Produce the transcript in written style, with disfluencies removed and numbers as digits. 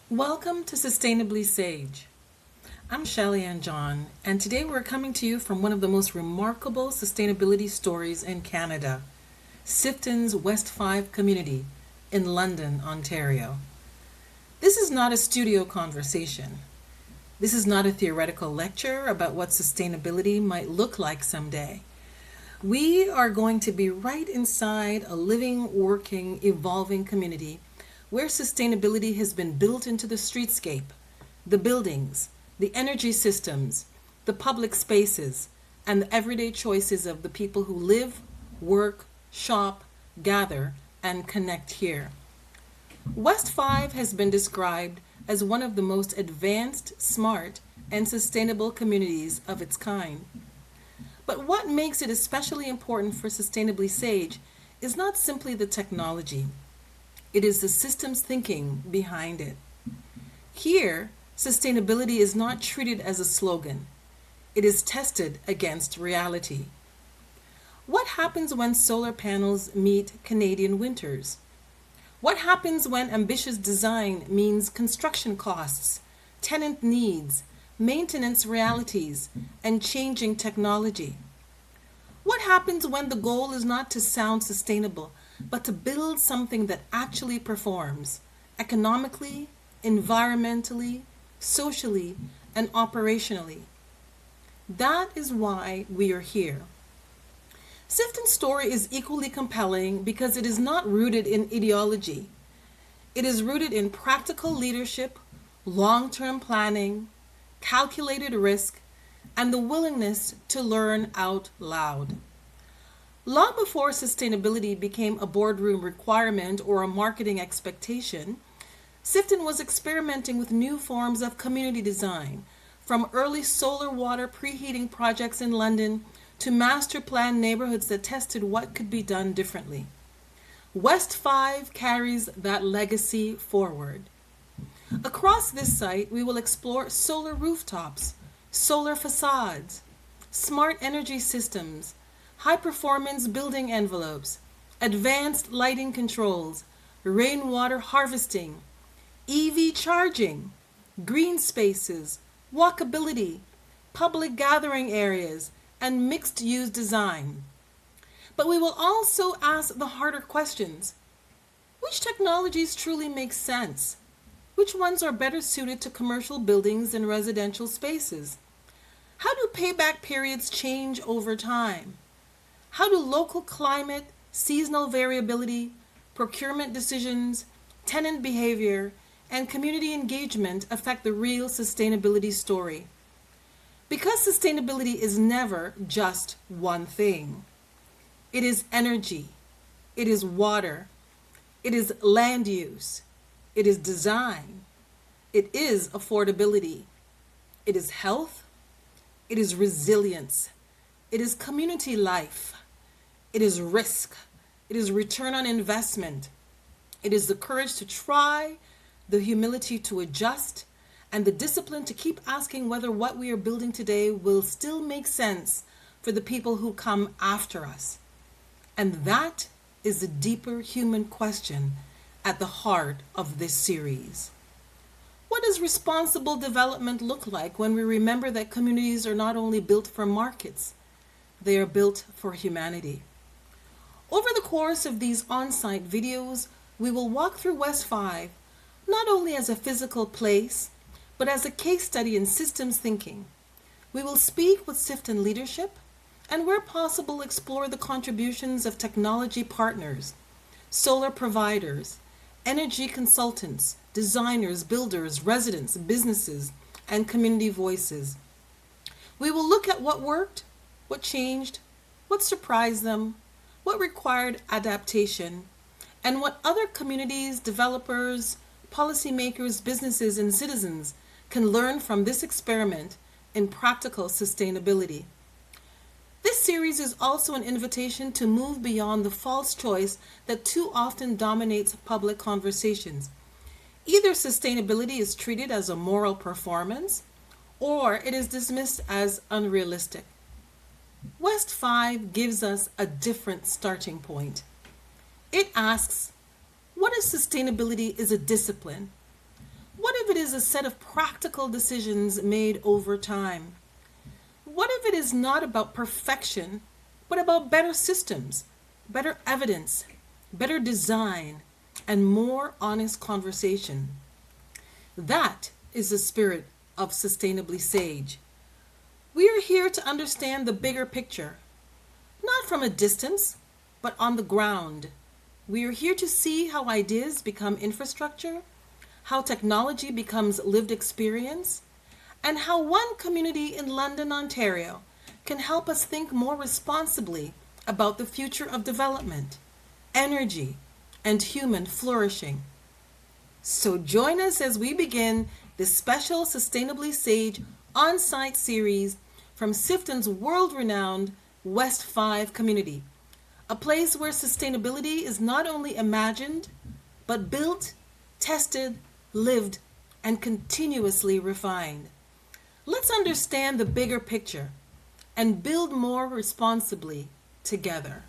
Welcome to Sustainably SAJe. I'm Shelly Ann John, and today we're coming to you from one of the most remarkable sustainability stories in Canada, Sifton's West 5 community in London, Ontario. This is not a studio conversation. This is not a theoretical lecture about what sustainability might look like someday. We are going to be right inside a living, working, evolving community where sustainability has been built into the streetscape, the buildings, the energy systems, the public spaces, and the everyday choices of the people who live, work, shop, gather, and connect here. West 5 has been described as one of the most advanced, smart, and sustainable communities of its kind. But what makes it especially important for Sustainably SAJe is not simply the technology. It is the systems thinking behind it. Here, sustainability is not treated as a slogan. It is tested against reality. What happens when solar panels meet Canadian winters? What happens when ambitious design means construction costs, tenant needs, maintenance realities, and changing technology? What happens when the goal is not to sound sustainable, but to build something that actually performs economically, environmentally, socially, and operationally? That is why we are here. Sifton's story is equally compelling because it is not rooted in ideology. It is rooted in practical leadership, long-term planning, calculated risk, and the willingness to learn out loud. Long before sustainability became a boardroom requirement or a marketing expectation, Sifton was experimenting with new forms of community design, from early solar water preheating projects in London to master planned neighborhoods that tested what could be done differently. West 5 carries that legacy forward. Across this site, we will explore solar rooftops, solar facades, smart energy systems, high-performance building envelopes, advanced lighting controls, rainwater harvesting, EV charging, green spaces, walkability, public gathering areas, and mixed-use design. But we will also ask the harder questions. Which technologies truly make sense? Which ones are better suited to commercial buildings and residential spaces? How do payback periods change over time? How do local climate, seasonal variability, procurement decisions, tenant behavior, and community engagement affect the real sustainability story? Because sustainability is never just one thing. It is energy, it is water, it is land use, it is design, it is affordability, it is health, it is resilience, it is community life, it is risk, it is return on investment, it is the courage to try, the humility to adjust, and the discipline to keep asking whether what we are building today will still make sense for the people who come after us. And that is the deeper human question at the heart of this series. What does responsible development look like when we remember that communities are not only built for markets, they are built for humanity? Over the course of these on-site videos, we will walk through West 5, not only as a physical place, but as a case study in systems thinking. We will speak with Sifton leadership, and where possible explore the contributions of technology partners, solar providers, energy consultants, designers, builders, residents, businesses, and community voices. We will look at what worked, what changed, what surprised them, what required adaptation, and what other communities, developers, policymakers, businesses, and citizens can learn from this experiment in practical sustainability. This series is also an invitation to move beyond the false choice that too often dominates public conversations. Either sustainability is treated as a moral performance, or it is dismissed as unrealistic. West 5 gives us a different starting point. It asks, what if sustainability is a discipline, if it is a set of practical decisions made over time? What if it is not about perfection, but about better systems, better evidence, better design, and more honest conversation? That is the spirit of Sustainably SAJe. We are here to understand the bigger picture, not from a distance, but on the ground. We are here to see how ideas become infrastructure, how technology becomes lived experience, and how one community in London, Ontario can help us think more responsibly about the future of development, energy, and human flourishing. So join us as we begin this special Sustainably SAJe on-site series from Sifton's world-renowned West 5 community, a place where sustainability is not only imagined, but built, tested, lived, and continuously refined. Let's understand the bigger picture and build more responsibly together.